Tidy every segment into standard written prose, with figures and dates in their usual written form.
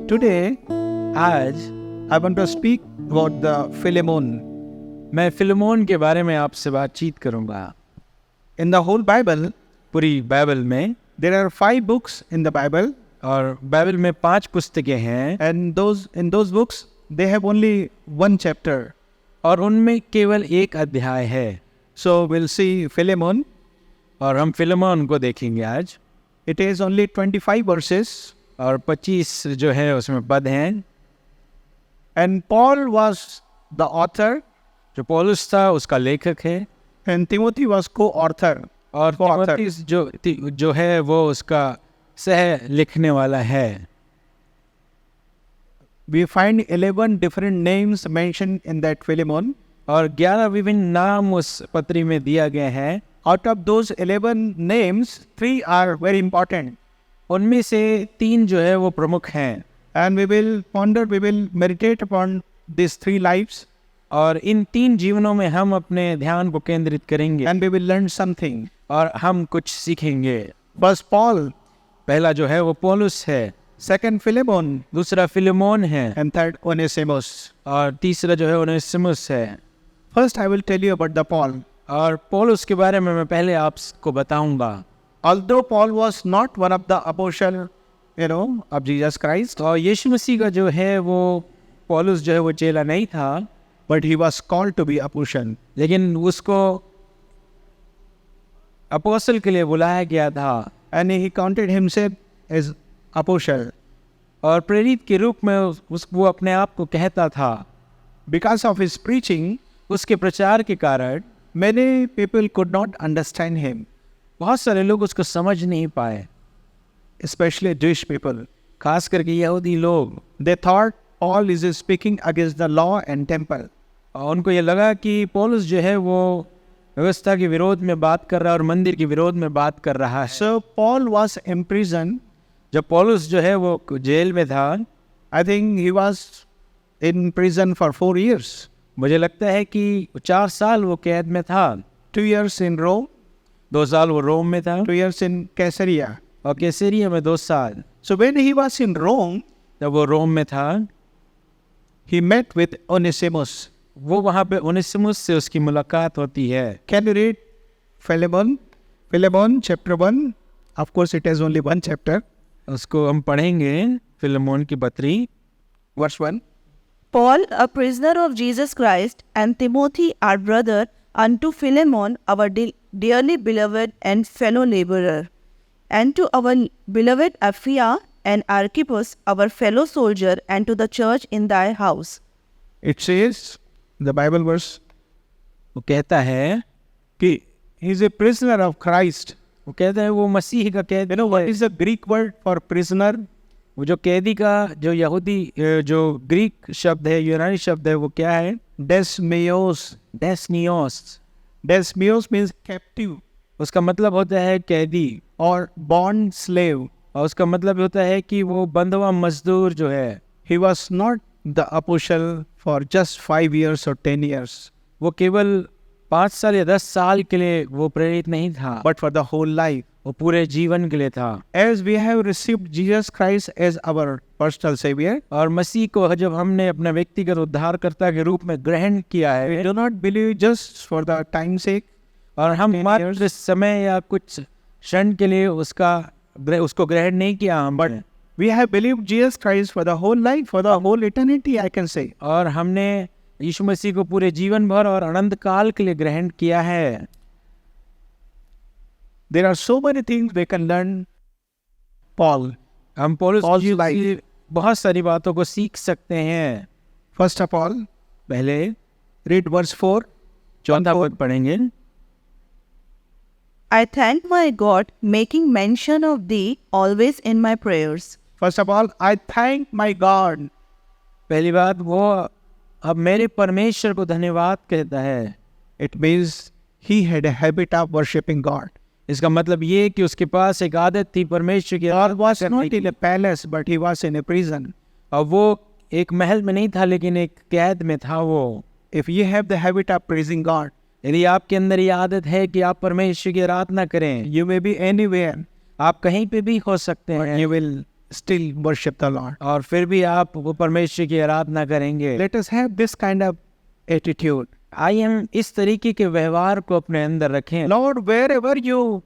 Today, आज I want to speak about the Philemon. मैं Philemon के बारे में आपसे बातचीत करूंगा। In the whole Bible, पूरी बाइबल में there are 5 books in the Bible, और बाइबल में 5 पुस्तकें हैं and in those books they have only one chapter. और उनमें केवल एक अध्याय है। So we'll see Philemon. और हम फिलेमोन को देखेंगे आज। It is only 25 verses, और 25 जो है उसमें पद हैं। and Paul was the author, जो पौलुस था उसका लेखक है and Timothy was co-author. और Co-author. तीमुथियुस जो है वो उसका सह लिखने वाला है। We find 11 different names mentioned in that Philemon. और 11 विभिन्न नाम उस पत्री में दिया गया है। Out of those 11 names, 3 are very important. उनमें से 3 जो है वो प्रमुख हैं। And we will meditate upon these 3 lives, और इन 3 जीवनों में हम अपने ध्यान को केंद्रित करेंगे and we will learn something. और हम कुछ सीखेंगे। First Paul, पहला जो है वो पौलुस है, second Philemon, दूसरा फिलेमोन है and third Onesimus. और तीसरा जो है ओनेसिमुस है। First I will tell you about the Paul. और पौलुस के बारे में मैं पहले आपको बताऊंगा। Although Paul was not one of the apostle, of Jesus Christ, और यीशु मसीह का जो है वो पौलुस जो है वो चेला नहीं था, but he was called to be apostle. लेकिन उसको अपोस्तल के लिए बुलाया गया था। And he counted himself as apostle. और प्रेरित के रूप में वो अपने आप को कहता था। Because of his preaching, उसके प्रचार के कारण many people could not understand him, बहुत सारे लोग उसको समझ नहीं पाए, especially Jewish people. खास करके यहूदी लोग। They thought Paul is speaking against the law and temple. और उनको ये लगा कि पौलुस जो है वो व्यवस्था के विरोध में बात कर रहा है और मंदिर के विरोध में बात कर रहा है। So Paul was imprisoned. जब पौलुस जो है वो जेल में था, I think he was in prison for 4 years. मुझे लगता है कि 4 साल वो कैद में था। 2 years in Rome, 2 साल वो रोम में था 2 years in Caesarea. और कैसरिया में 2 साल। So when he was in Rome, जब वो रोम में था, he met with Onesimus. वो वहाँ पे ओनेसिमुस से उसकी मुलाकात होती है। Can you read Philemon? Philemon chapter 1. Of course it has only one chapter. उसको हम पढ़ेंगे, फिलेमोन की पत्री, Verse 1. Paul, a prisoner of Jesus Christ, and Timothy, our brother, unto Philemon, our dearly beloved and fellow laborer, and to our beloved Apphia and Archippus, our fellow soldier, and to the church in thy house. It says, the Bible verse, वो कहता है कि he is a prisoner of Christ. वो कहता है वो मसीह का कैद। You know what is the Greek word for prisoner? वो जो कैदी का जो यहूदी जो ग्रीक शब्द है, यूनानी शब्द है, वो क्या है? Desmios. डेस्नियोस। Desmios means captive उसका मतलब होता है कैदी, or bond slave. और उसका मतलब होता है कि वो बंधुआ मजदूर जो है। He was not the apostle for just 5 years or 10 years, वो केवल 5 साल या 10 साल के लिए वो प्रेरित नहीं था, but for the whole life. वो पूरे जीवन के लिए था। As we have received Jesus Christ as our personal savior, और मसीह को जब हमने अपना व्यक्तिगत उद्धारकर्ता के रूप में ग्रहण किया we है, do not believe just for the time's sake. और हम 10 मात्र समय या कुछ क्षण के लिए उसको ग्रहण नहीं किया हम, But we have believed Jesus Christ for the whole life, for the whole eternity, I can say. और हमने यीशु मसीह को पूरे जीवन भर और अनंत काल के लिए ग्रहण किया है। There are so many things we can learn. Paul, हम पौलुस Paul's जी life. की बहुत सारी बातों को सीख सकते हैं। First of all, पहले read verse 4. 4 पद पढ़ेंगे। I thank my God, making mention of thee always in my prayers. First of all, I thank my God. पहली बात वो अब मेरे परमेश्वर को धन्यवाद कहता है। It means he had a habit of worshipping God. इसका मतलब ये कि उसके पास एक आदत थी परमेश्वर की। God was not in a palace, but he was in a prison. और वो एक महल में नहीं था, लेकिन एक कैद में था वो। If you have the habit of praising God, यदि आपके अंदर ये आदत है कि आप परमेश्वर की आराधना करें, you may be anywhere, आप कहीं पे भी हो सकते but हैं, you will still worship the Lord. और फिर भी आप वो परमेश्वर की आराधना करेंगे। Let us have this kind of attitude. आइए हम इस तरीके के व्यवहार को अपने अंदर रखें। Lord, wherever you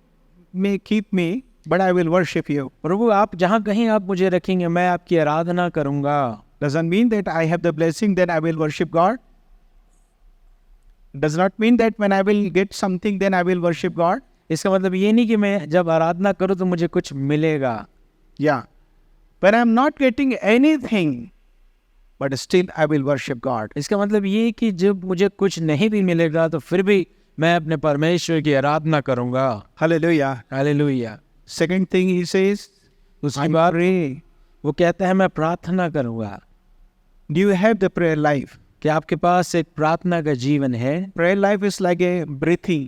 may keep me, but I will worship you. प्रभु आप जहाँ कहीं आप मुझे रखेंगे मैं आपकी आराधना करूँगा। Doesn't mean that I have the blessing, then I will worship God. Does not mean that when I will get something, then I will worship God. इसका मतलब ये नहीं कि मैं जब आराधना करूँ तो मुझे कुछ मिलेगा। Yeah. When I am not getting anything, but still I will worship God. इसका मतलब ये कि जब मुझे कुछ नहीं भी मिलेगा तो फिर भी मैं अपने परमेश्वर की आराधना करूँगा। Hallelujah. Hallelujah. Second thing he says, उसके I बाद pray. वो कहता है मैं प्रार्थना करूँगा। Do you have the prayer life? क्या आपके पास एक प्रार्थना का जीवन है? Prayer life is like a breathing.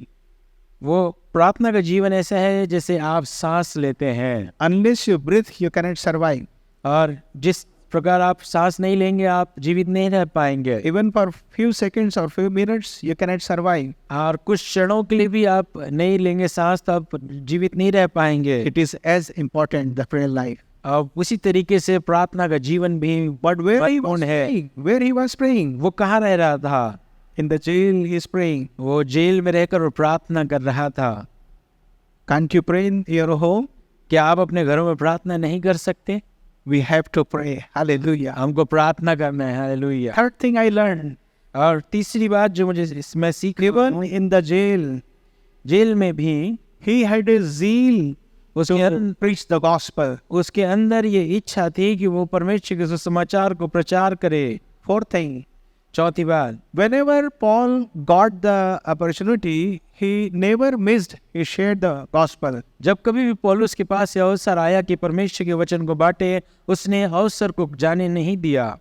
वो प्रार्थना का जीवन ऐसा है जैसे आप सांस लेते हैं, Unless you breathe, you cannot survive. और जिस प्रकार आप सांस नहीं लेंगे आप जीवित नहीं रह पाएंगे। Even for few seconds or few minutes, you cannot survive. और कुछ क्षणों के लिए भी आप नहीं लेंगे सांस तो आप जीवित नहीं रह पाएंगे। It is as important, the prayer life. और उसी तरीके से प्रार्थना का जीवन भी But where he was महत्वपूर्ण है। praying? Where he was praying? वो कहाँ रह रहा था? In the jail he is praying. वो जेल में रहकर वो प्रार्थना कर रहा था। Can't you pray in your home? क्या आप अपने घरों में प्रार्थना नहीं कर सकते? We have to pray. Hallelujah. हमको प्रार्थना करना है। Hallelujah. Third thing I learned, और तीसरी बात जो मुझे इसमें सीख even in the jail, jail में भी he had a zeal उसके to preach the gospel. उसके अंदर ये इच्छा थी कि वो परमेश्वर के सुसमाचार को प्रचार करे। Fourth thing, चौथी बात, whenever Paul got the opportunity, he never missed. He shared the gospel. जब कभी भी पौलुस के पास ये अवसर आया कि परमेश्वर के वचन को बांटे, उसने अवसर को जाने नहीं दिया।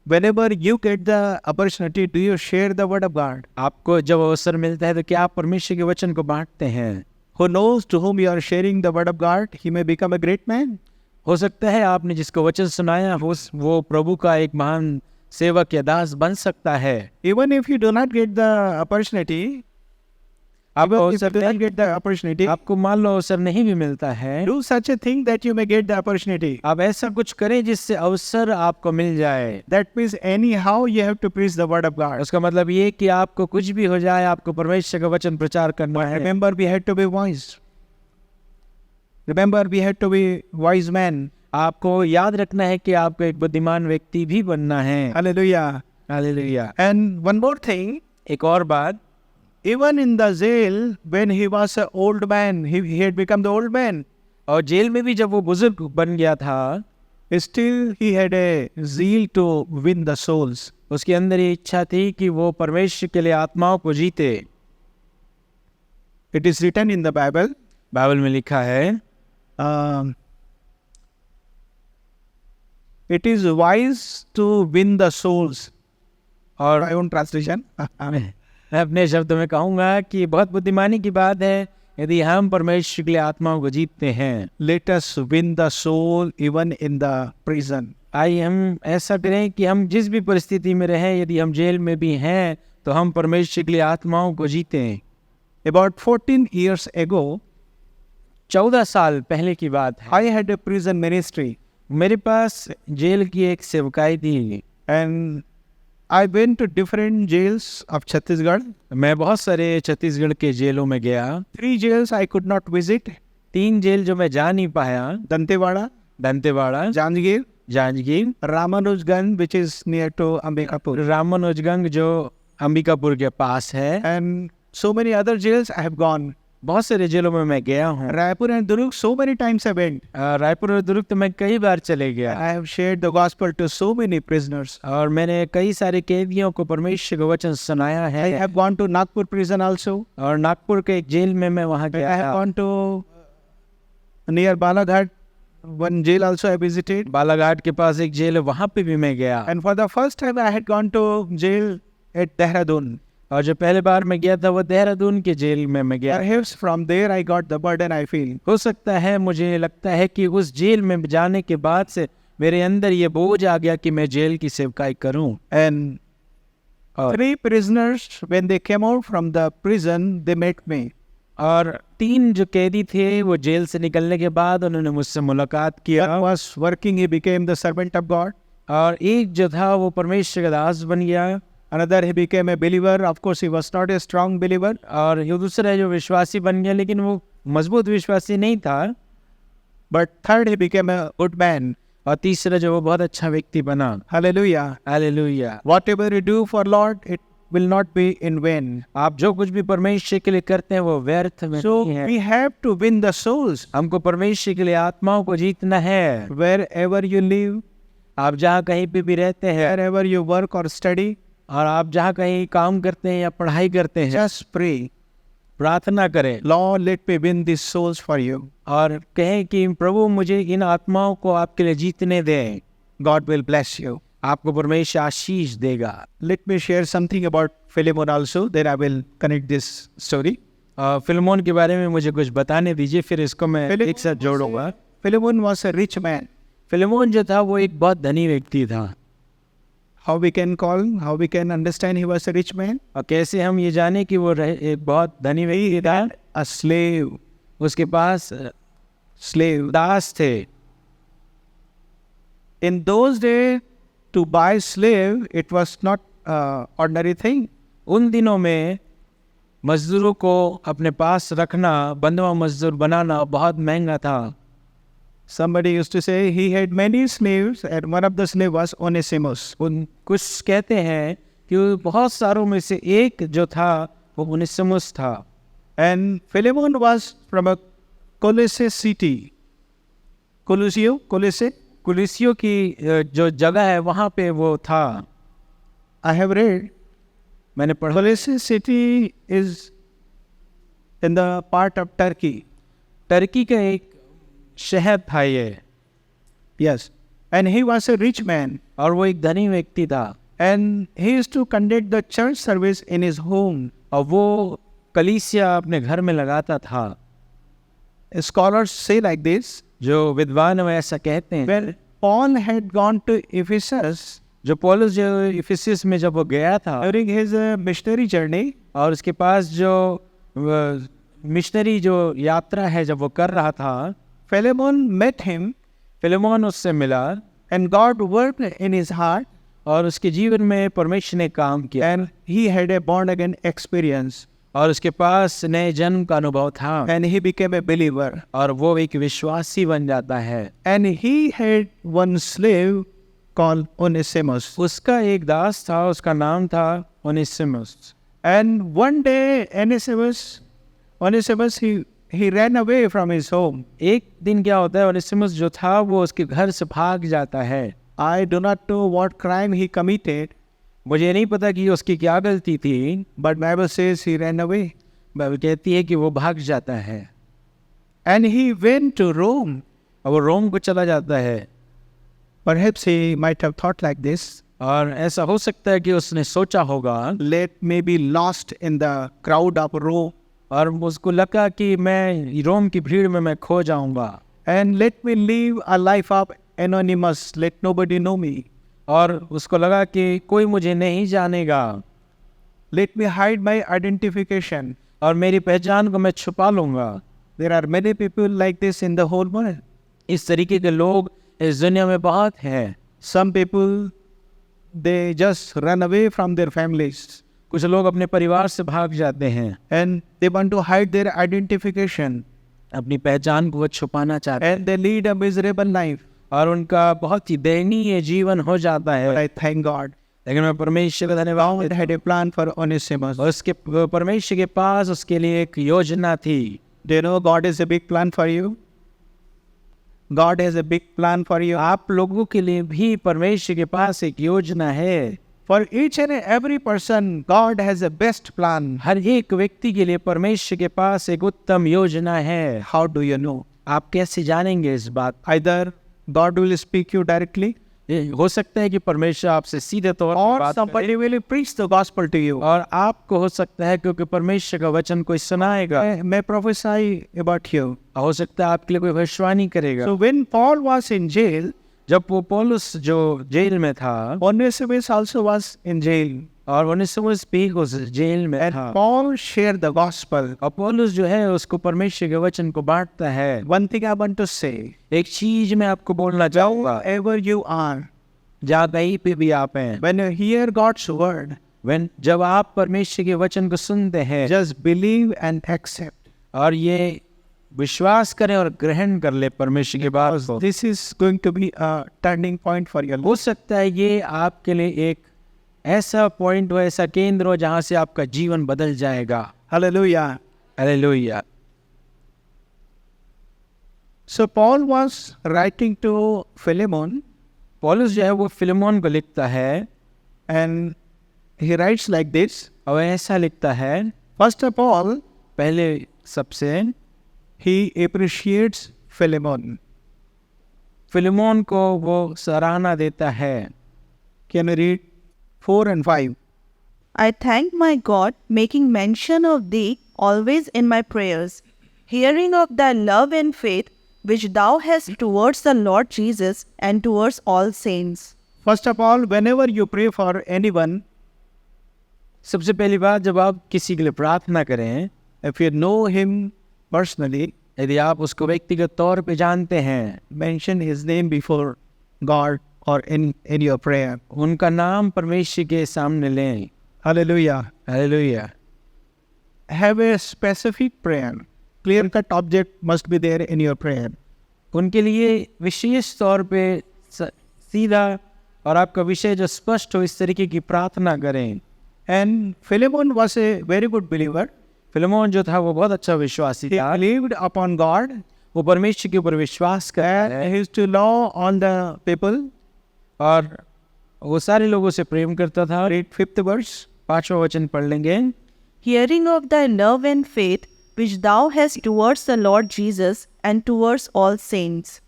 Whenever you get the opportunity, do you share the word of God? आपको जब अवसर मिलता है तो क्या आप परमेश्वर के वचन को बांटते हैं? Who knows to whom you are sharing the word of God, he may become a great man. हो सकता है आपने जिसको वचन सुनाया वो प्रभु का एक महान सेवक या दास बन सकता है। Even if you do not get the opportunity, आपको even if you अवसर do not नहीं- get the opportunity, आपको मान लो अवसर नहीं भी मिलता है, do such a thing that you may get the opportunity. आप ऐसा कुछ करें जिससे अवसर आपको मिल जाए। That means anyhow you have to preach the word of God. उसका मतलब ये कि आपको कुछ भी हो जाए आपको परमेश्वर का वचन प्रचार करना है। Remember, we had to be wise. Remember, we had to be wise men. आपको याद रखना है कि आपको एक बुद्धिमान व्यक्ति भी बनना है। Hallelujah. Hallelujah. And one more thing, एक और बात, even in the jail, when he was an old man, he had become the old man, और जेल में भी जब वो बुजुर्ग बन गया था, still he had a zeal to win the souls. उसके अंदर ये इच्छा थी कि वो परमेश्वर के लिए आत्माओं को जीते। It is written in the Bible, Bible में लिखा है, it is wise to win the souls. और My own translation. मैं अपने शब्दों में कहूँगा कि बहुत बुद्धिमानी की बात है यदि हम परमेश्वर के लिए आत्माओं को जीतते हैं। Let us win the soul even in the prison. आइए हम ऐसा करें कि हम जिस भी परिस्थिति में रहें, यदि हम जेल में भी हैं तो हम परमेश्वर के लिए आत्माओं को जीतें। About 14 years ago, 14 साल पहले की बात है, I had a prison ministry, मेरे पास जेल की एक सेवकाई थी। and I went to different jails of Chhattisgarh. मैं बहुत सारे छत्तीसगढ़ के जेलों में गया। 3 jails I could not visit: 3 jail जो मैं जा नहीं पाया, Dantewada, Dantewada, Janjgir, Janjgir, Ramanujganj, which is near to Ambikapur, Ramanujganj जो अंबिकापुर के पास है। and so many other jails I have gone. बहुत सारे जेलों में मैं गया हूँ। Raipur and Durg, so many times I went. Raipur और दुर्ग तो मैं कई बार चले गया I have shared the gospel to so many prisoners. और मैंने कई सारे कैदियों को परमेश्वर का वचन सुनाया I है। have gone to Nagpur prison also. और नागपुर के एक जेल में मैं वहाँ I गया have था। gone to near Balaghat, one jail also I visited. Balaghat के पास एक जेल है, वहाँ पे भी मैं गया। And for the first time I had gone to jail at Dehradun. और जो पहले बार मैं गया था वो देहरादून के जेल में मैं गया। Perhaps from there I got the burden I feel. हो सकता है, मुझे लगता है कि उस जेल में जाने के बाद से मेरे अंदर ये बोझ आ गया कि मैं जेल की सेवकाई करूं। And और 3 prisoners, when they came out from the prison, they met me. और 3 जो कैदी थे वो जेल से निकलने के बाद उन्होंने मुझसे मुलाकात किया। One was working, he became the servant of God. और एक जो था वो परमेश्वर का दास बन गया। Another, he became a believer. Of course, he was not a strong believer. और ये दूसरा जो विश्वासी बन गया, लेकिन वो मजबूत विश्वासी नहीं था। But third, he became a good man. और तीसरा जो वो बहुत अच्छा व्यक्ति बना। Hallelujah. Hallelujah. Whatever you do for Lord, it will not be in vain. आप जो कुछ भी परमेश्वर के लिए करते हैं वो व्यर्थ में So नहीं है। we have to win the souls. हमको परमेश्वर के लिए आत्माओं को जीतना है। Wherever you live, आप जहाँ कहीं पे भी रहते हैं wherever you work or study, और आप जहाँ कहीं काम करते हैं या पढ़ाई करते हैं, just pray. प्रार्थना करें Lord, let me win these souls for you. और कहें कि प्रभु मुझे इन आत्माओं को आपके लिए जीतने दें। God will bless you. आपको परमेश्वर आशीष देगा। Let me share something about Philemon also, then I will connect this story. फिल्मोन के बारे में मुझे कुछ बताने दीजिए, फिर इसको मैं Philemon एक साथ जोड़ूंगा। Philemon was a rich man. फिल्मोन जो था वो एक बहुत धनी व्यक्ति था। How we can understand he was a rich man? और कैसे हम ये जाने कि वो एक बहुत धनी व्यक्ति था? A slave. उसके पास Slave. दास थे। In those days, to buy slave, it was not ordinary thing. उन दिनों में मजदूरों को अपने पास रखना, बंधुआ मजदूर बनाना बहुत महंगा था। Somebody used to say he had many slaves, and one of the slaves was Onesimus. उन कुछ कहते हैं कि बहुत सारों में से एक जो था वो ओनेसिमुस था। And Philemon was from a Colossae city. Colossae. कुलिसियों की जो जगह है वहाँ पे वो था। I have read मैंने पढ़ा Colossae city is in the part of Turkey. Turkey का एक शहर था ये, Yes. And he was a rich man. और वो एक धनी व्यक्ति था। And he used to conduct the church service in his home. और वो कलीसिया अपने घर में लगाता था। Scholars say like this, जो विद्वान हैं ऐसा कहते हैं। when Paul had gone to Ephesus जो पौलुस जो इफिसस में जब वो गया था during his missionary journey, और उसके पास जो मिशनरी जो यात्रा है जब वो कर रहा था, Philemon met him, फिलेमोन उससे मिला and God worked in his heart, और उसके जीवन में परमेश्वर ने काम किया and he had a born again experience, और उसके पास नए जन्म का अनुभव था and he became a believer. और वो एक विश्वासी बन जाता है। And he had one slave called Onesimus. उसका एक दास था, उसका नाम था ओनेसिमुस। And one day Onesimus he ran away from his home. एक दिन क्या होता है, ओनेसिमुस जो था वो उसके घर से भाग जाता है। I do not know what crime he committed, मुझे नहीं पता कि उसकी क्या गलती थी, but Bible says he ran away. Bible कहती है कि वो भाग जाता है And he went to Rome. और वो रोम को चला जाता है। Perhaps he might have thought like this, और ऐसा हो सकता है कि उसने सोचा होगा let me be lost in the crowd of Rome, और उसको लगा कि मैं रोम की भीड़ में मैं खो जाऊंगा and let me live a life of anonymous, let nobody know me. और उसको लगा कि कोई मुझे नहीं जानेगा Let me hide my identification. और मेरी पहचान को मैं छुपा लूंगा। There are many people like this in the whole world. इस तरीके के लोग इस दुनिया में बहुत हैं। Some people, they just run away from their families कुछ लोग अपने परिवार से भाग जाते हैं, and they want to hide their identification, अपनी पहचान को वो छुपाना चाहते हैं and they lead a miserable life. और उनका बहुत ही दयनीय जीवन हो जाता But है। I thank God. लेकिन मैं परमेश्वर का धन्यवाद God देता had a plan for Onesimus. हूं। उसके परमेश्वर के पास उसके लिए एक योजना थी। Do you know God has a big plan for you? God has a big plan for you. आप लोगों के लिए भी परमेश्वर के पास एक योजना है। For each and every person, God has a best plan. हर एक व्यक्ति के लिए परमेश्वर के पास एक उत्तम योजना है। How do you know? आप कैसे जानेंगे इस बात? Either God will speak you directly, ये हो सकता है कि परमेश्वर आपसे सीधे तौर पर or बात somebody will preach the gospel to you. और आपको हो सकता है क्योंकि परमेश्वर का वचन कोई सुनाएगा। May prophesy about you. हो सकता है आपके लिए कोई भविष्यवाणी करेगा। So when Paul was in jail, जब वो पौलुस जो जेल में था, Onesimus also was in jail. और ओनेसिमुस भी उस जेल में And था। Paul shared the gospel. और पौलुस जो है उसको परमेश्वर के वचन को बांटता है। One thing I want to say, एक चीज मैं आपको बोलना चाहूंगा, wherever you are, जहाँ कहीं पे भी आप हैं, when you hear God's word, जब आप परमेश्वर के वचन को सुनते हैं, just believe and accept. और ये विश्वास करें और ग्रहण कर ले परमेश्वर की बात को। This is going to be a turning point for your हो life. सकता है ये आपके लिए एक ऐसा पॉइंट हो, ऐसा केंद्र हो जहाँ से आपका जीवन बदल जाएगा। Hallelujah. Hallelujah. So Paul was writing to Philemon, पौलुस जो है वो फिलेमोन को लिखता है, and he writes like this. और ऐसा लिखता है, First of all, पहले सबसे he appreciates Philemon. फिलेमोन को वो सराहना देता है। Can you read 4 and 5? I thank my God, making mention of thee always in my prayers, hearing of thy love and faith which thou hast towards the Lord Jesus and towards all saints. First of all, whenever you pray for anyone, सबसे पहली बात, जब आप किसी के लिए प्रार्थना करें, if you know him personally, यदि आप उसको व्यक्तिगत तौर पे जानते हैं, mention his name before God or in your prayer. उनका नाम परमेश्वर के सामने लें। Hallelujah. Hallelujah. Have a specific prayer. Clear-cut object must be there in your prayer. उनके लिए विशेष तौर पे सीधा और आपका विषय जो स्पष्ट हो, इस तरीके की प्रार्थना करें। And Philemon was a very good believer. Philemon जो था वो बहुत अच्छा विश्वासी He था। believed upon God. वो परमेश्वर के ऊपर विश्वास करता है He used to love all the people. और वो सारे लोगों से प्रेम करता था। Read 5th verse. 5वां वचन पढ़ लेंगे। Hearing of thy love and faith which thou hast towards the Lord Jesus and towards all saints,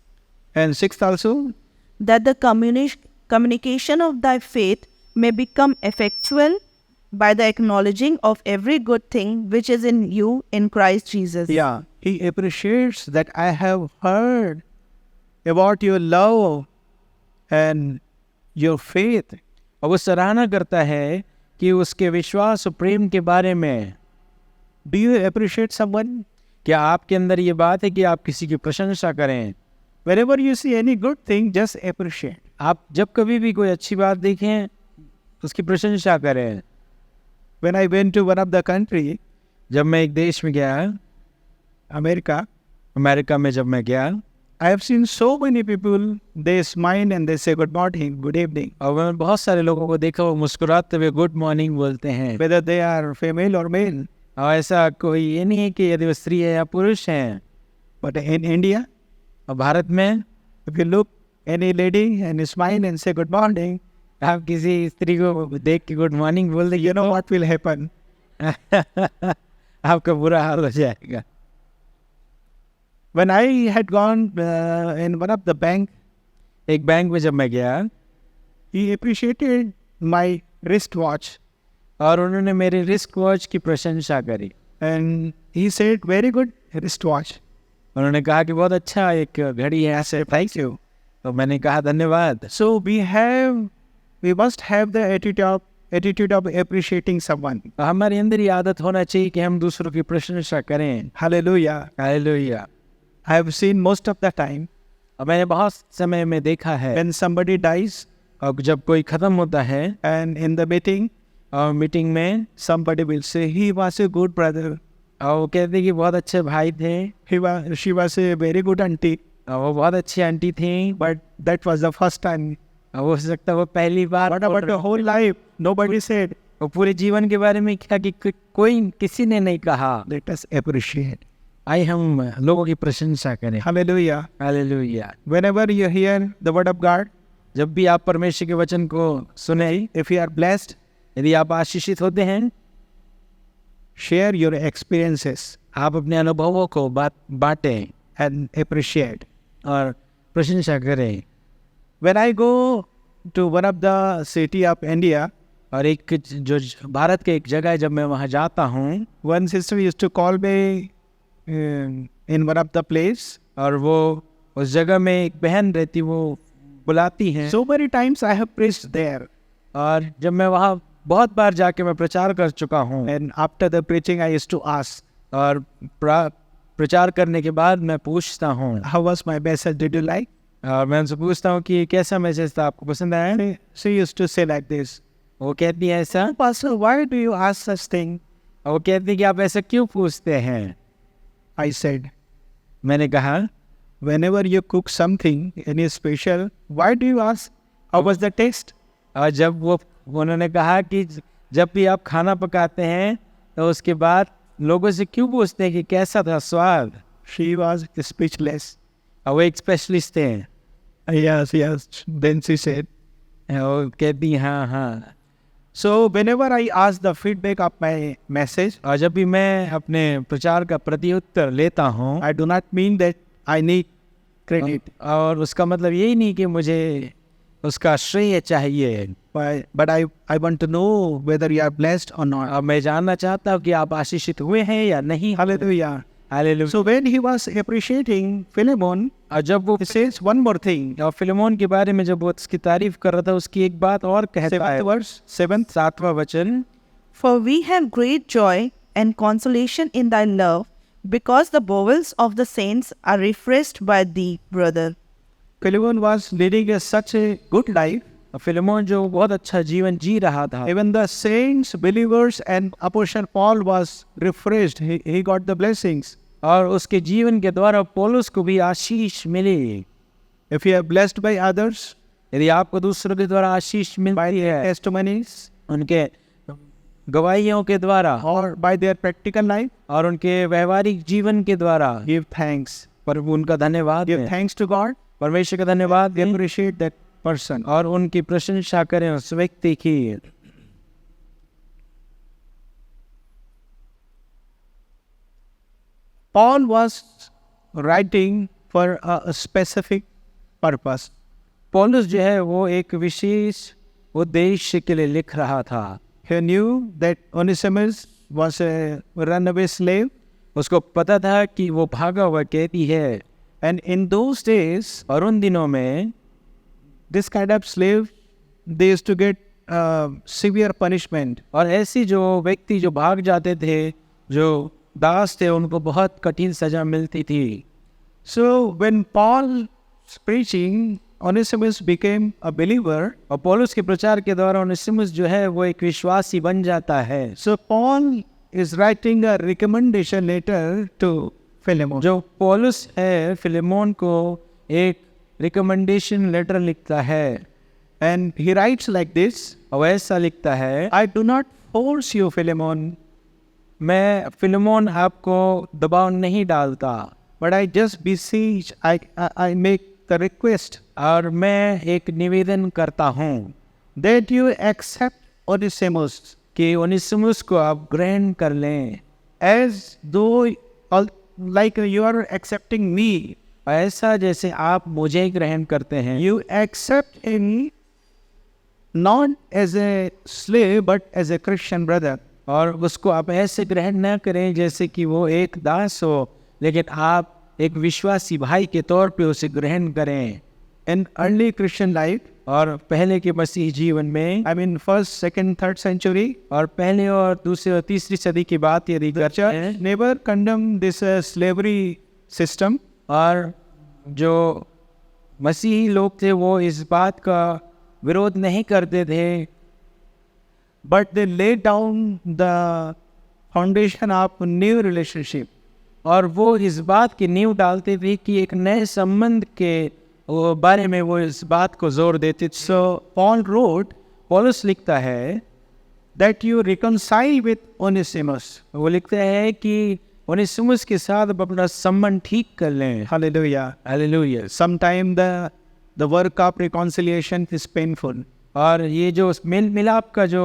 And 6th also. that the communication of thy faith may become effectual by the acknowledging of every good thing which is in you in Christ Jesus. Yeah, he appreciates that I have heard about your love and your faith. और वो सराहना करता है कि उसके विश्वास और प्रेम के बारे में। Do you appreciate someone? क्या आपके अंदर ये बात है कि आप किसी की प्रशंसा करें? Whenever you see any good thing, just appreciate. आप जब कभी भी कोई अच्छी बात देखें, उसकी प्रशंसा करें। When I went to one of the country, जब मैं एक देश में गया, America, अमेरिका में जब मैं गया, I have seen so many people, they smile and they say good morning, good evening. और मैं बहुत सारे लोगों को देखा वो मुस्कुराते हुए गुड मॉर्निंग बोलते हैं। Whether they are female or male. और ऐसा कोई ये नहीं है कि यदि वो स्त्री है या पुरुष हैं। But in India, और भारत में if you look any lady and smile and say good morning, आप किसी स्त्री को देख के गुड मॉर्निंग बोल देंगे, you know what will happen. आपका बुरा हाल हो जाएगा। When I had gone in one of the bank, एक बैंक में जब मैं गया, he appreciated my wristwatch और उन्होंने मेरे रिस्ट वॉच की प्रशंसा करी। and he said, very good wristwatch. उन्होंने कहा कि बहुत अच्छा एक घड़ी है। I said, thank you. तो मैंने कहा धन्यवाद। So we must have the attitude of appreciating someone. तो हमारे अंदर ये आदत होना चाहिए कि हम दूसरों की प्रशंसा करें। Hallelujah. Hallelujah. I have seen most of the time और मैंने बहुत समय में देखा है, when somebody dies और जब कोई ख़त्म होता है and in the meeting, और मीटिंग में, somebody will say, he was a good brother. और वो कहते कि बहुत अच्छे भाई थे, She was a very good auntie. और वो बहुत अच्छी आंटी थी। But that was the first time. और हो सकता है वो पहली बार। What about the whole life? Nobody said. वो पूरे जीवन के बारे में क्या कि कोई किसी ने नहीं कहा। Let us appreciate. आइए हम लोगों की प्रशंसा करें। Hallelujah. Hallelujah. Whenever you hear the word of God, जब भी आप परमेश्वर के वचन को सुने, if you are blessed, यदि आप आशीषित होते हैं, share your experiences आप अपने अनुभवों को बांटें and appreciate. और प्रशंसा करें। When I go to one of the city of India, और एक जो भारत के एक जगह है, जब मैं वहाँ जाता हूँ, one sister used to call me in one of the place. और वो उस जगह में एक बहन रहती, वो बुलाती हैं। So many times I have preached there. और जब मैं वहाँ बहुत बार जाके मैं प्रचार कर चुका हूँ। And after the preaching, I used to ask, और प्रचार करने के बाद मैं पूछता हूँ, how was my message? Did you like? और मैं उनसे पूछता हूँ कि कैसा मैसेज था, आपको पसंद आया? She used to say like this, वो कहती है ऐसा, Pastor, why do you ask such thing? और वो कहती है कि आप ऐसा क्यों पूछते हैं? I said, मैंने कहा, whenever you cook something, any special, why do you ask, how was the taste? और जब उन्होंने कहा कि जब भी आप खाना पकाते हैं तो उसके बाद लोगों से क्यों पूछते हैं कि कैसा था स्वाद? She was speechless. और वो एक स्पेशलिस्ट हैं। Yes, yes. Then she said, वो कहती हाँ हाँ। so whenever I ask the feedback of my message, और जब भी मैं अपने प्रचार का प्रत्युत्तर लेता हूँ, I do not mean that I need credit, और उसका मतलब यही नहीं कि मुझे उसका श्रेय चाहिए, but I want to know whether you are blessed or not. अब मैं जानना चाहता हूँ कि आप आशीषित हुए हैं या नहीं। Hallelujah. Hallelujah. So when he was appreciating Philemon, और जब वो he says one more thing. और फिलेमोन के बारे में जब वो उसकी तारीफ कर रहा था, उसकी एक बात और कहता है, 7th verse, 7th. 7वां वचन, For we have great joy and consolation in thy love, because the bowels of the saints are refreshed by thee, brother. Philemon was leading such a good life. Philemon जो बहुत अच्छा जीवन जी रहा था, Even the saints, believers, and Apostle Paul was refreshed. He got the blessings. और उसके जीवन के द्वारा पौलुस को भी आशीष मिली। If you are blessed by others, यदि आपको दूसरों के द्वारा आशीष by मिलती their है, testimonies, उनके गवाहियों के द्वारा or by their practical life, और उनके व्यवहारिक जीवन के द्वारा, give thanks. पर उनका धन्यवाद Give दें। thanks to God. परमेश्वर का धन्यवाद दें Appreciate that person. और उनकी प्रशंसा करें उस व्यक्ति की। Paul was writing for a specific purpose. पौलुस जो है वो एक विशेष उद्देश्य के लिए लिख रहा था। He knew that Onesimus was a runaway slave, उसको पता था कि वो भागा हुआ कैदी है, and in those days, और उन दिनों में this kind of slave, they used to get severe punishment. और ऐसी जो व्यक्ति जो भाग जाते थे, जो दास थे, उनको बहुत कठिन सजा मिलती थी। So when Paul was preaching, Onesimus became a believer. और पौलुस के प्रचार के द्वारा ओनेसिमुस जो है वो एक विश्वासी बन जाता है। So Paul is writing a recommendation letter to Philemon. जो पौलुस है फिलेमोन को एक रिकमेंडेशन लेटर लिखता है, And he writes like this, और ऐसा लिखता है, I do not force you, Philemon, मैं फिलेमोन आपको दबाव नहीं डालता, but I just beseech, I make the request और मैं एक निवेदन करता हूँ that you accept Onesimus कि ओनेसिमुस को आप ग्रहण कर लें, as though like you are accepting me. ऐसा जैसे आप मुझे ग्रहण करते हैं। You accept him not as a slave but as a Christian brother. और उसको आप ऐसे ग्रहण न करें जैसे कि वो एक दास हो, लेकिन आप एक विश्वासी भाई के तौर पे उसे ग्रहण करें। In early Christian life, और पहले के मसीह जीवन में, I mean 1st, 2nd, 3rd century, और पहले और दूसरी और तीसरी सदी की बात यदि the करते church हैं, never condemned this slavery system. और जो मसीही लोग थे वो इस बात का विरोध नहीं करते थे, But they laid down the foundation of new relationship. और वो इस बात की नींव डालते थे कि एक नए संबंध के बारे में वो इस बात को जोर देते थे। So Paul wrote पौलुस लिखता है that you reconcile with Onesimus. वो लिखता है कि ओनेसिमुस के साथ आप अपना संबंध ठीक कर लें। Hallelujah. Hallelujah. Sometimes the work of reconciliation is painful. और ये जो मेल मिलाप का जो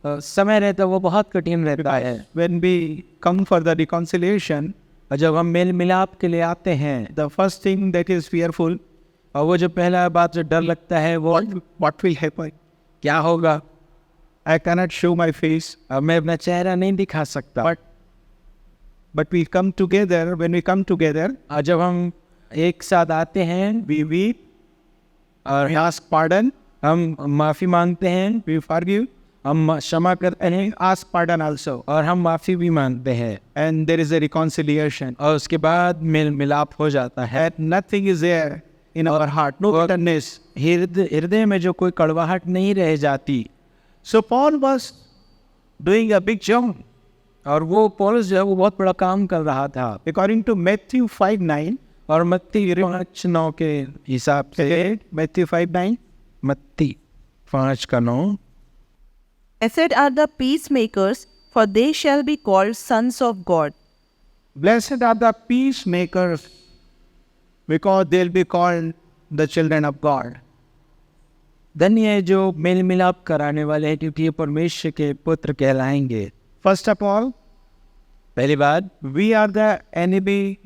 समय रहता है वो बहुत कठिन रहता है। When we come for the reconciliation, और जब हम मेल मिलाप के लिए आते हैं, the first thing that is fearful, और वो जो पहला बात जो डर लगता है वो what will happen? क्या होगा? I cannot show my face, अब मैं अपना चेहरा नहीं दिखा सकता। but we come together. When we come together, और जब हम एक साथ आते हैं we weep, और we ask pardon, हम माफ़ी मांगते हैं we forgive, हम क्षमा करते हैं ask pardon also. और हम माफ़ी भी मांगते हैं, And there is a reconciliation. और उसके बाद मेल मिलाप हो जाता है। And nothing is there in our heart, no bitterness. हृदय में जो कोई कड़वाहट नहीं रह जाती। So Paul was doing a big job. और वो पौलुस जो है वो बहुत बड़ा काम कर रहा था। According to Matthew 5:9, और मत्ती 5:9 के हिसाब से, Matthew 5:9, मत्ती 5:9, Blessed are the peacemakers, for they shall be called sons of God. blessed are the peacemakers, because they'll be called the children of God. धन्य है जो मेल मिलाप कराने वाले हैं, क्योंकि ये परमेश्वर के पुत्र कहलाएंगे। First of all, पहली बात, we are the enemy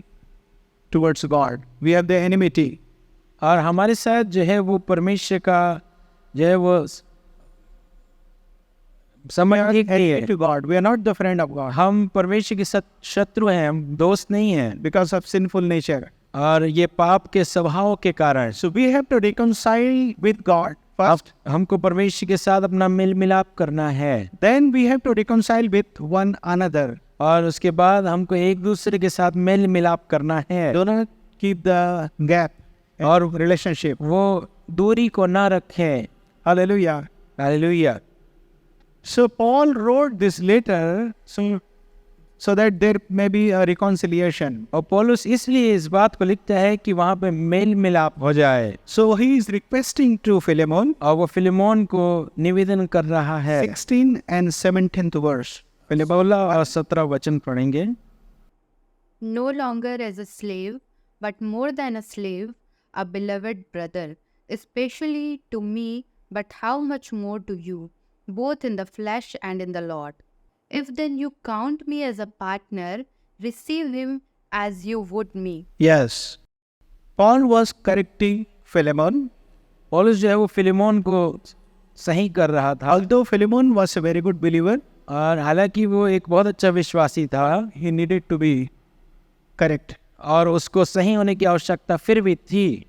towards God. We have the enmity. और हमारे साथ जो है वो परमेश्वर का जो है वो समझ ठीक नहीं है। To God. We are not the friend of God हम परमेश्वर के साथ शत्रु हैं, हम दोस्त नहीं हैं, because of sinful nature. और ये पाप के स्वभाव के कारण। So we have to reconcile with God first. हमको परमेश्वर के साथ अपना मेल मिलाप करना है, Then we have to reconcile with one another. और उसके बाद हमको एक दूसरे के साथ मेल मिलाप करना है। Do not keep the gap और or relationship. वो दूरी को ना रखें। Hallelujah. Hallelujah. So Paul wrote this letter so that there may be a reconciliation. और पौलुस इसलिए इस बात को लिखता है कि वहाँ पे मेल मिलाप हो जाए। So he is requesting to Philemon, और वो फिलेमोन को निवेदन कर रहा है। 16 and 17th verse. 16 और 17 वचन पढ़ेंगे। No longer as a slave, but more than a slave, a beloved brother, especially to me, but how much more to you, both in the flesh and in the Lord. If then you count me as a partner, receive him as you would me. Yes. Paul was correcting Philemon. पौलुस जो है वो Philemon को सही कर रहा था। Although Philemon was a very good believer, और हालांकि वो एक बहुत अच्छा विश्वासी था, he needed to be correct. और उसको सही होने की आवश्यकता फिर भी थी।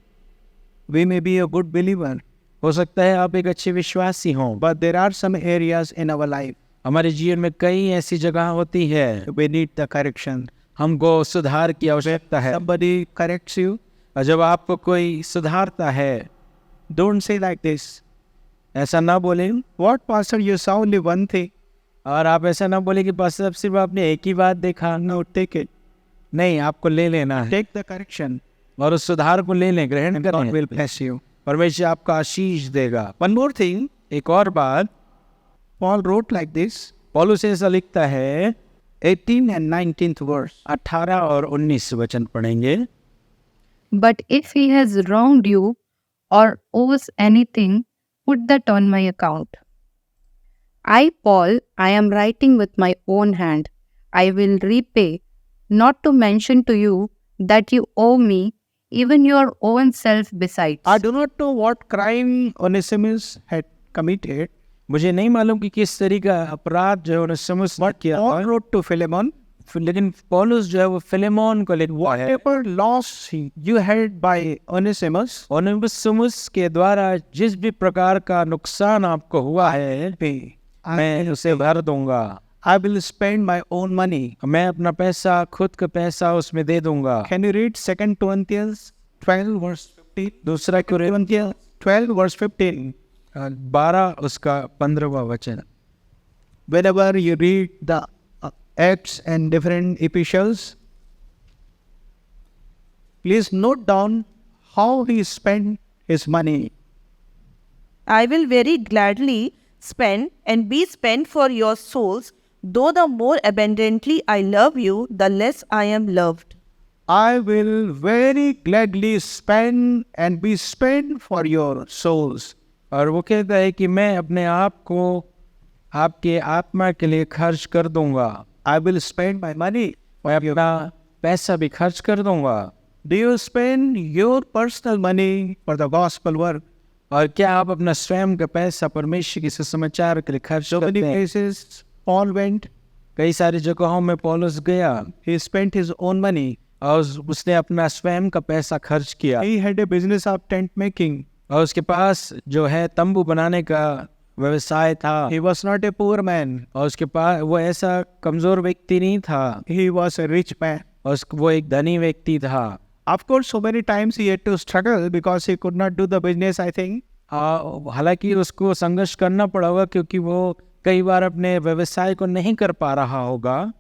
We may be a good believer, हो सकता है आप एक अच्छे विश्वासी हों, but there are some areas in our life हमारे जीवन में कई ऐसी जगह होती है we need the correction. हमको सुधार की आवश्यकता है। Somebody corrects you, और जब आपको कोई सुधारता है, don't say like this. ऐसा ना बोले। What pastor, you saw only one thing. और आप ऐसा ना बोले कि बस अब सिर्फ आपने एक ही बात देखा। No, take it. नहीं, आपको ले लेना है Take the correction. और उस सुधार को ले लें, ग्रहण God करें। will bless you. परमेश्वर आपका आशीष देगा। One more thing, एक और बात, Paul wrote like this, पौलुस ऐसा लिखता है, 18 and 19th verse. 18 और 19 वचन पढ़ेंगे। But if he has wronged you or owes anything, put that on my account. I, Paul, I am writing with my own hand. I will repay, not to mention to you that you owe me even your own self besides. I do not know what crime Onesimus had committed, मुझे नहीं मालूम कि किस तरह का अपराध जो है ओनेसिमुस ने but किया Paul था, wrote to Philemon, लेकिन पौलुस जो है वो फिलेमोन को लिखता है। whatever loss you had by Onesimus, ओनेसिमुस के द्वारा जिस भी प्रकार का नुकसान आपको हुआ है, pay. मैं उसे भर दूंगा। I will spend my own money. मैं अपना पैसा, खुद का पैसा उसमें दे दूंगा। Can you read 2 Corinthians 12 verse 15? दूसरा Corinthians 12 verse 15. 12 उसका 15वां वचन। Whenever you read the Acts and different epistles, please note down how he spent his money. I will very gladly spend and be spent for your souls, though the more abundantly I love you, the less I am loved. I will very gladly spend and be spent for your souls. और वो कहता है कि मैं अपने आप को आपके आत्मा के लिए खर्च कर दूंगा। I will spend my money. मैं अपना पैसा भी खर्च कर दूंगा। Do you spend your personal money for the gospel work? और क्या आप अपना स्वयं का पैसा परमेश्वर के सुसमाचार के लिए खर्च So many करते हैं? places Paul went, कई सारी जगहों में पौलुस गया he spent his own money. और उसने अपना स्वयं का पैसा खर्च किया। He had a business of tent making. और उसके पास जो है तंबू बनाने का व्यवसाय था He was not a poor man. और उसके पास वो ऐसा कमजोर व्यक्ति नहीं था He was a rich man. और वो एक धनी व्यक्ति था। Of course, so many times he had to struggle because he could not do the business, I think. हालांकि उसको संघर्ष करना पड़ा होगा क्योंकि वो कई बार अपने व्यवसाय को नहीं कर पा रहा होगा।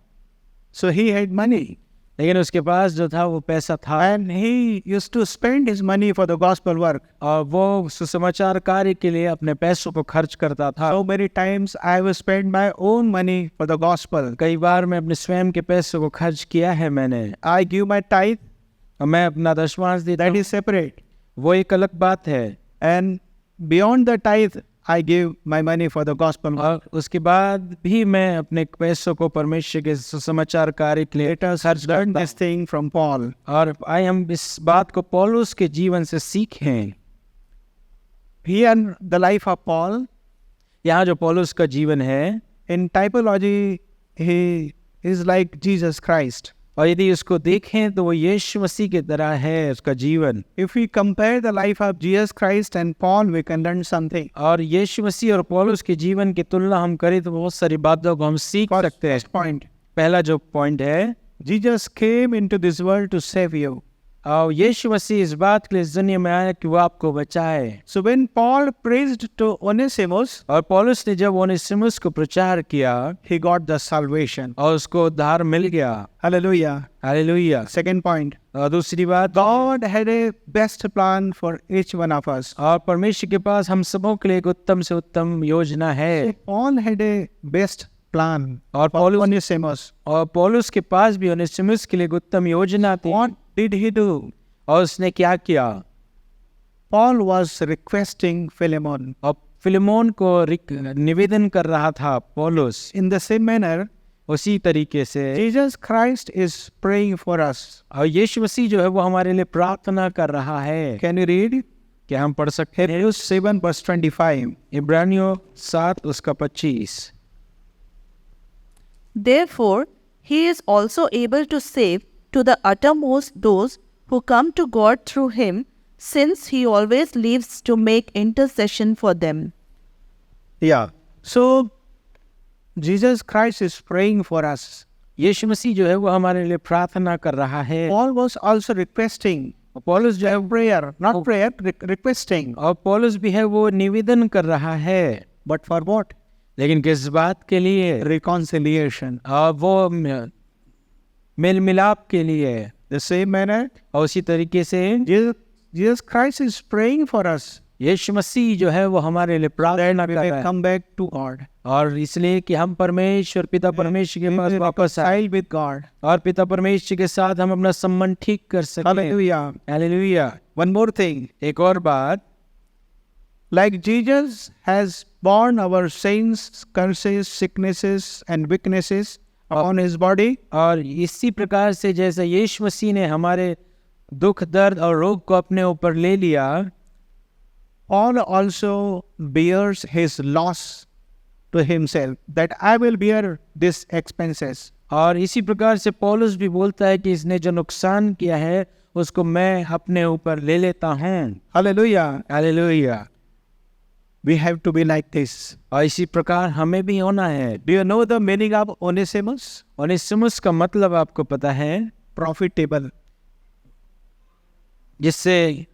So he had money. लेकिन उसके पास जो था वो पैसा था And he used to spend his money for the gospel work. और वो सुसमाचार कार्य के लिए अपने पैसों को खर्च करता था। So many times I have spent my own money for the gospel. कई बार मैं अपने स्वयं के पैसों को खर्च किया है मैंने। I give my tithe, और मैं अपना दशमांश देता that हूँ, is separate. वो एक अलग बात है। And beyond the tithe, I give my money for the gospel work. और उसके बाद भी मैं अपने पैसों को परमेश्वर के सुसमाचार कार्य के लिए Let us खर्च learn करता this thing from Paul. हूँ। और आइए हम इस बात को पौलुस के जीवन से सीखें। Here, the life of Paul, यहाँ जो पौलुस का जीवन है, in typology, he is like Jesus Christ. और यदि उसको देखें तो वो यीशु मसीह की तरह है उसका जीवन। If we compare the life of Jesus Christ and Paul, we can learn something. और यीशु मसीह और पौलुस के जीवन की तुलना हम करें तो बहुत सारी बातों को हम सीख सकते हैं। First point, पहला जो पॉइंट है, Jesus came into this world to save you. और यीशु मसीह इस बात के लिए इस दुनिया में आया कि वो आपको बचाए। So when Paul preached to Onesimus, और पौलुस ने जब ओनेसिमुस को प्रचार किया he got the salvation. और उसको उद्धार मिल गया। Hallelujah. हालेलुया। Second point, और दूसरी बात, God had a best plan for each one of us. और परमेश्वर के पास हम सबों के लिए एक उत्तम से उत्तम योजना है। Paul had a best plan और for Onesimus. पौलुस के पास भी ओनेसिमुस के लिए एक उत्तम योजना थी। What did he do? और उसने क्या किया? Paul was requesting Philemon. और फिलेमोन को निवेदन कर रहा था पौलुस। In the same manner, उसी तरीके से Jesus Christ is praying for us. और यीशु मसीह जो है वो हमारे लिए प्रार्थना कर रहा है। Can you read? क्या हम पढ़ सकते हैं? Hebrews 7 verse 25. इब्रानियों 7 उसका 25। Therefore, he is also able to save to the uttermost those who come to God through him, since he always lives to make intercession for them. Yeah. So, Jesus Christ is praying for us. यीशु मसीह जो है वो हमारे लिए प्रार्थना कर रहा है। Paul was also requesting. पौलुस जो है Prayer, not prayer, requesting. और पौलुस भी है वो निवेदन कर रहा है। But for what? लेकिन किस बात के लिए? Reconciliation. और वो मेल मिलाप के लिए। The same manner, और उसी तरीके से Jesus Christ is praying for us. यीशु मसीह जो है वो हमारे लिए प्रार्थना We कर may रहा है। come back to God. और इसलिए कि हम परमेश्वर पिता परमेश्वर के पास वापस आए Reconcile with God. और पिता परमेश्वर के साथ हम अपना संबंध ठीक कर सकें। Hallelujah. Hallelujah. One more thing. एक और बात, Like Jesus has borne our sins, curses, sicknesses, and weaknesses upon his body, और इसी प्रकार से जैसे यीशु मसीह ने हमारे दुख दर्द और रोग को अपने ऊपर ले लिया, Paul also bears his loss to himself, that I will bear these expenses. और इसी प्रकार से पौलुस भी बोलता है कि इसने जो नुकसान किया है उसको मैं अपने ऊपर ले लेता हूँ। Hallelujah. Hallelujah. We have to be like this. और इसी प्रकार हमें भी होना है। Do you know the meaning of Onesimus? ओनेसिमुस का मतलब आपको पता है? Profitable. जिससे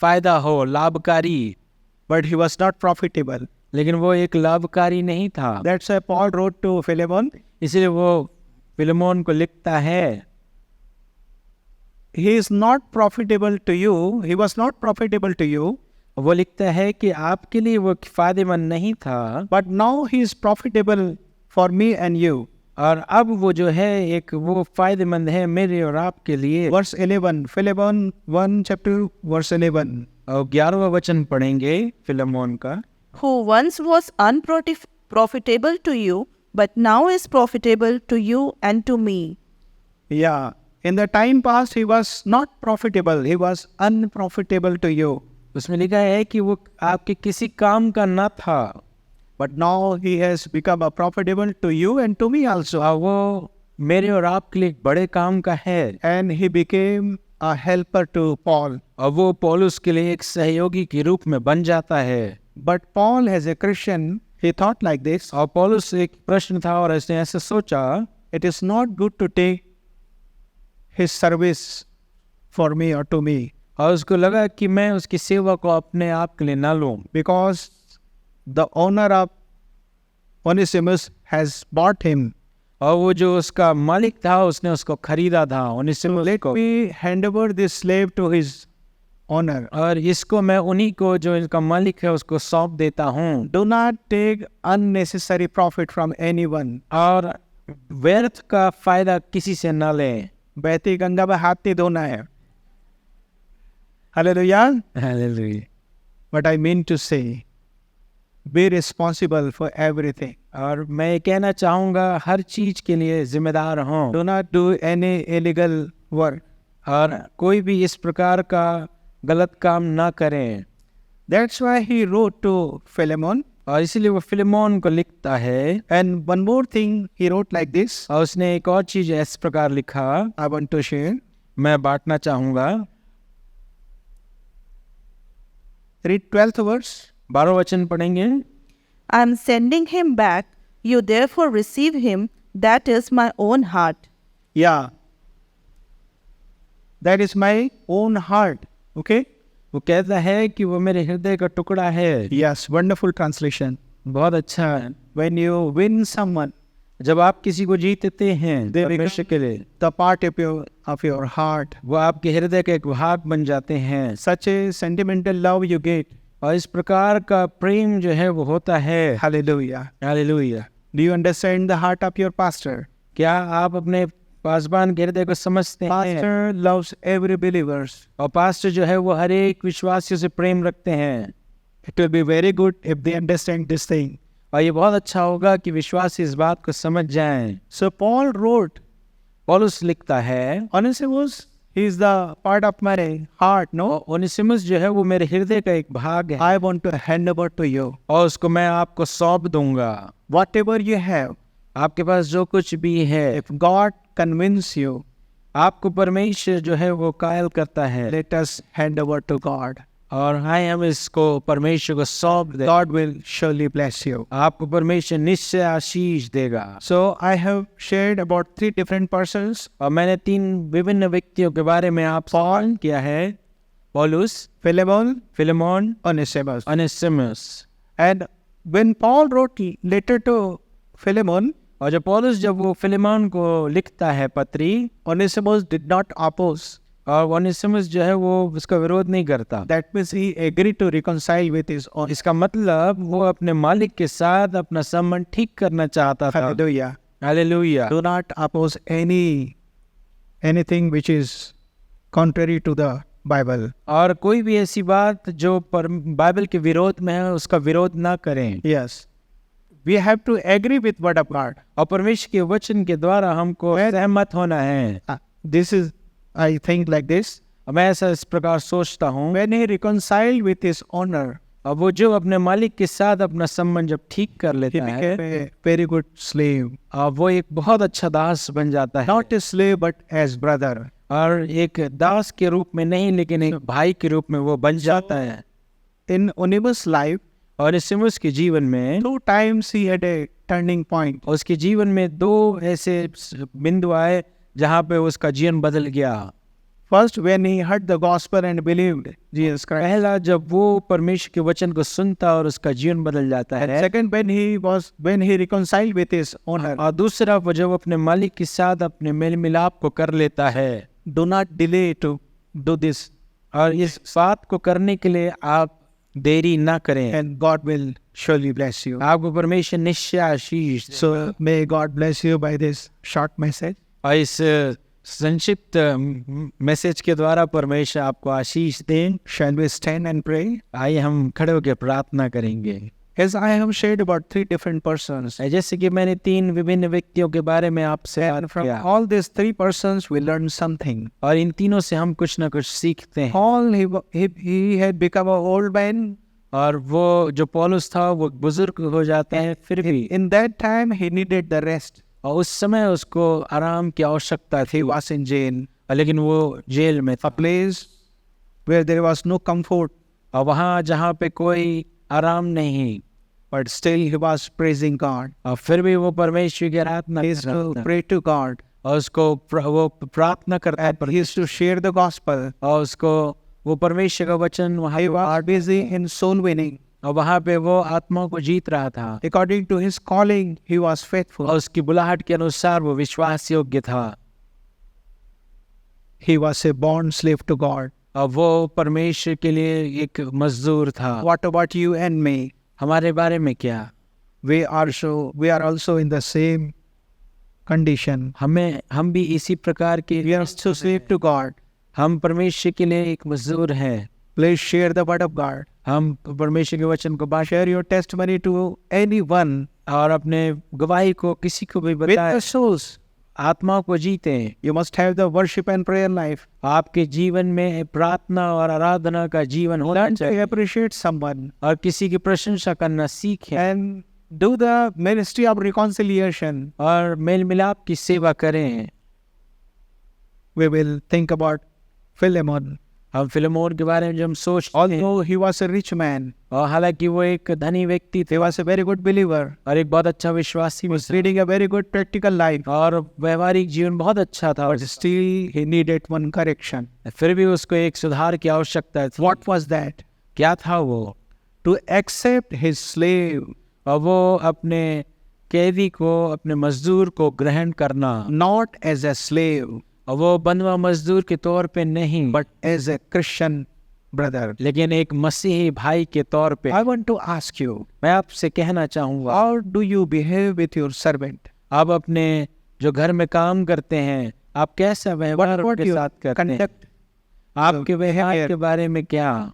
फायदा हो, लाभकारी। But he was not profitable. लेकिन वो एक लाभकारी नहीं था। That's why Paul wrote to Philemon, इसलिए वो फिलेमोन को लिखता है, he is not profitable to you. He was not profitable to you. वो लिखता है कि आपके लिए वो फायदेमंद नहीं था, But now he is profitable for me and you. और अब वो जो है एक वो फायदेमंद है मेरे और आपके लिए। Verse 11, Philemon 1 chapter verse 11. और 11वां वचन पढ़ेंगे फिलेमोन का। Who once was unprofitable to you, but now is profitable to you and to me. Yeah, in the time past he was not profitable. He was unprofitable to you. उसमें लिखा है कि वो आपके किसी काम का न था, But now he has become a profitable to you and to me also. और वो मेरे और आपके लिए एक बड़े काम का है। And he became a helper to Paul. और वो पौलुस के लिए एक सहयोगी के रूप में बन जाता है। But Paul, as a Christian, he thought like this: और पौलुस एक प्रश्न था और उसने ऐसे सोचा, it is not good to take his service for me or to me, और उसको लगा कि मैं उसकी सेवा को अपने आप के लिए ना लूं, because the owner of Onesimus has bought him. और वो जो उसका मालिक था उसने उसको खरीदा था ओनेसिमुस Let को, me hand over this slave to his owner. और इसको मैं उन्हीं को जो इनका मालिक है उसको सौंप देता हूँ। Do not take unnecessary profit from anyone. और व्यर्थ का फायदा किसी से न लें। बहती गंगा में हाथ नहीं धोना है। Hallelujah. Hallelujah. But I mean to say, be responsible for everything. और मैं ये कहना चाहूँगा हर चीज के लिए जिम्मेदार हों, Do not do any illegal work. और कोई भी इस प्रकार का गलत काम ना करें। That's why he wrote to Philemon. और इसीलिए वो फिलेमोन को लिखता है। And one more thing, he wrote like this. और उसने एक और चीज इस प्रकार लिखा, I want to share. मैं बांटना चाहूँगा। Read 12th verse. 12 वचन पढ़ेंगे। I am sending him back. You therefore receive him. That is my own heart. Yeah. That is my own heart. Okay? वो कहता है कि वो मेरे हृदय का टुकड़ा है। Yes, wonderful translation. बहुत अच्छा है। When you win someone, जब आप किसी को जीतते हैं They परमेश्वर के लिए, the part of your heart, वो आपके हृदय का एक भाग बन जाते हैं। such a sentimental love you get. और इस प्रकार का प्रेम जो है वो होता है। Hallelujah. Hallelujah. Do you understand the heart of your pastor? क्या आप अपने पासबान के हृदय को समझते हैं? Pastor loves every believers. और पास्टर जो है वो हर एक विश्वासियों से प्रेम रखते हैं। It will be very good if they understand this thing. और ये बहुत अच्छा होगा कि विश्वासी इस बात को समझ जाएं। So Paul wrote, पौलुस लिखता है, Onesimus, he is the part of my heart, no? ओनेसिमुस जो है वो मेरे हृदय का एक भाग है, I want to hand over to you. और उसको मैं आपको सौंप दूंगा। Whatever you have, आपके पास जो कुछ भी है, if God convince you, आपको परमेश्वर जो है वो कायल करता है, let us hand over to God. और हाय हम इसको परमेश्वर को सौंप दे। God will surely bless you. आपको परमेश्वर निश्चय आशीष देगा। So I have shared about 3 different persons. और मैंने 3 विभिन्न व्यक्तियों के बारे में आपसे किया है, पौलुस, Philemon, Philemon, Onesimus. ओनेसिमुस। And when Paul wrote letter to Philemon, और जब पौलुस जब वो फिलेमोन को लिखता है पत्री, Onesimus did not oppose. और ओनेसिमुस जो है वो उसका विरोध नहीं करता। That means he agreed to reconcile with his own. इसका मतलब वो अपने मालिक के साथ अपना संबंध ठीक करना चाहता था। Hallelujah. Hallelujah. Do not oppose anything which is contrary to the Bible. और कोई भी ऐसी बात जो बाइबल के विरोध में है उसका विरोध ना करें। Yes. We have to agree with word of God. और परमेश्वर के वचन के द्वारा हमको सहमत होना है। This is, I think like this. मैं ऐसा इस प्रकार सोचता हूँ, When he reconciled with his owner, और वो जो अपने मालिक के साथ अपना संबंध जब ठीक कर he लेता है, became a very good slave. और वो एक बहुत अच्छा दास बन जाता है। Not a slave, but as brother. और एक दास के रूप में नहीं, लेकिन एक भाई के रूप में वो बन जाता है। In Onesimus' life, और ओनेसिमुस के जीवन में 2 times he had a turning point. उसके जीवन में 2 ऐसे बिंदु आए जहाँ पे उसका जीवन बदल गया। First, when he heard the gospel and believed Jesus Christ. पहला जब वो परमेश्वर के वचन को सुनता और उसका जीवन बदल जाता And है। second, when he reconciled with his owner. और दूसरा वो जब अपने मालिक के साथ अपने मेल मिलाप को कर लेता है। Do not delay to do this, और इस बात को करने के लिए आप देरी ना करें, and God will surely bless you. आपको परमेश्वर निश्चय आशीष दे। So may God bless you by this short message. और इस संक्षिप्त मैसेज के द्वारा परमेश्वर आपको आशीष दें। Shall we stand and pray? आइए हम खड़े होकर प्रार्थना करेंगे। As I have shared about 3 different persons, जैसे कि मैंने 3 विभिन्न व्यक्तियों के बारे में आपसे and from किया, all these 3 persons we learn something. और इन तीनों से हम कुछ ना कुछ सीखते हैं। Paul, he had become an old man. और वो जो पौलुस था वो बुजुर्ग हो जाते हैं, फिर भी In that time, he needed the rest. और उस समय उसको आराम की आवश्यकता थी। He was in jail, लेकिन वो जेल में था, a place where there was no comfort. और वहाँ जहाँ पे कोई आराम नहीं, but still he was praising God. और फिर भी वो परमेश्वर की आराधना He कर used रहा to था pray to God और उसको वो प्रार्थना करता and he used to share the gospel. और उसको वो परमेश्वर का वचन वहाँ He पे was busy in soul winning. और वहाँ पे वो आत्मा को जीत रहा था According to his calling, he was faithful. और उसकी बुलाहट के अनुसार वो विश्वास योग्य था He was a born slave to God. और वो परमेश्वर के लिए एक मजदूर था। What about you and me? हमारे बारे में क्या? We are also in the same condition. हम भी इसी प्रकार के We are also slave to God. हम परमेश्वर के लिए एक मजदूर हैं। Please share the word of God. हम परमेश्वर के वचन को बांट Share your testimony to anyone और अपने गवाही को किसी को भी with बताएं। the souls. आत्मा को जीतें। You must have the worship and prayer life. आपके जीवन में प्रार्थना और आराधना का जीवन होना Learn to चाहिए appreciate someone और किसी की प्रशंसा करना सीखें and do the ministry of reconciliation. और मेल मिलाप की सेवा करें। We will think about Philemon. हम फिलेमोन के बारे में जब हम सोचते हैं Although he was a rich man, और हालांकि वो एक धनी व्यक्ति थे he was a very good believer. और एक बहुत अच्छा विश्वासी He भी was leading a very good practical life. और व्यवहारिक जीवन बहुत अच्छा था और But still, he needed one correction. फिर भी उसको एक सुधार की आवश्यकता थी। What was that? क्या था वो? To accept his slave, और वो अपने कैदी को अपने मजदूर को ग्रहण करना not as a slave, और वो बंधुआ मजदूर के तौर पे नहीं but as a Christian brother. लेकिन एक मसीही भाई के तौर पे। I want to ask you, मैं आपसे कहना चाहूँगा how do you behave with your servant? आप अपने जो घर में काम करते हैं आप कैसा व्यवहार What उनके you साथ करते हैं? conduct? आपके व्यवहार के बारे में क्या?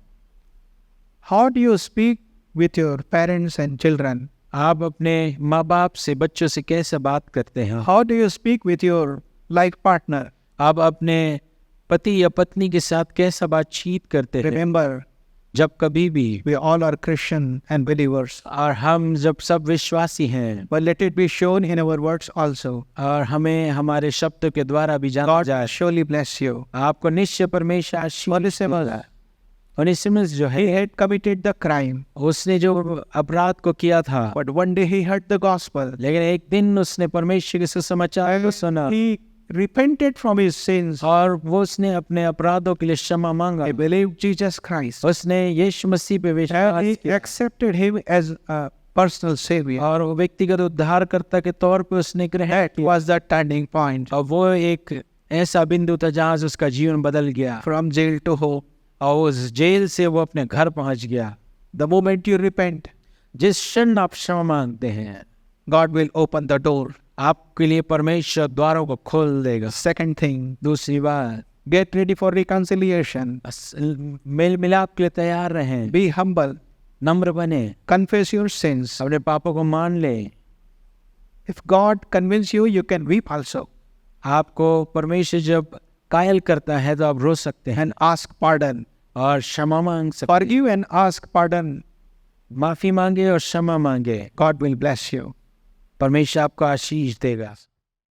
How do you speak with your parents and children? आप अपने माँ बाप से बच्चों से कैसे बात करते हैं? How do you speak with your life partner? आप अपने पति या पत्नी के साथ कैसा बातचीत करते हैं? Remember, जब कभी भी we all are Christian and believers. और हम जब सब विश्वासी हैं But let it be shown in our words also. और हमें हमारे शब्दों के द्वारा भी जाना God जाए। surely bless you. आपको निश्चय परमेश्वर आशीष Onesimus, देगा। ओनेसिमस जो है he had committed the crime, उसने जो अपराध को किया था but one day he heard the gospel. लेकिन एक दिन उसने परमेश्वर के सुसमाचार को सुना He repented from his sins. और वो उसने अपने अपराधों के लिए क्षमा मांगा। He believed Jesus Christ. उसने यीशु मसीह पे विश्वास He किया accepted him as a personal savior. और वो व्यक्तिगत उद्धारकर्ता के तौर पे उसने ग्रहण That किया was the turning point. और वो एक ऐसा बिंदु था जहाँ से उसका जीवन बदल गया From jail to home. और उस जेल से वो अपने घर पहुंच गया। The moment you repent, जिस क्षण आप क्षमा मांगते हैं God will open the door. आपके लिए परमेश्वर द्वारों को खोल देगा। Second thing, दूसरी बात, get ready for reconciliation. मेल मिलाप के लिए तैयार रहें। Be humble. नम्र बने, Confess your sins. अपने पापों को मान ले। If God convince you, you can weep also. आपको परमेश्वर जब कायल करता है तो आप रो सकते हैं And ask pardon. और क्षमा मांग सकते हैं। Forgive and ask pardon. माफी मांगे और क्षमा मांगे। God will bless you. परमेश्वर आपको आशीष देगा।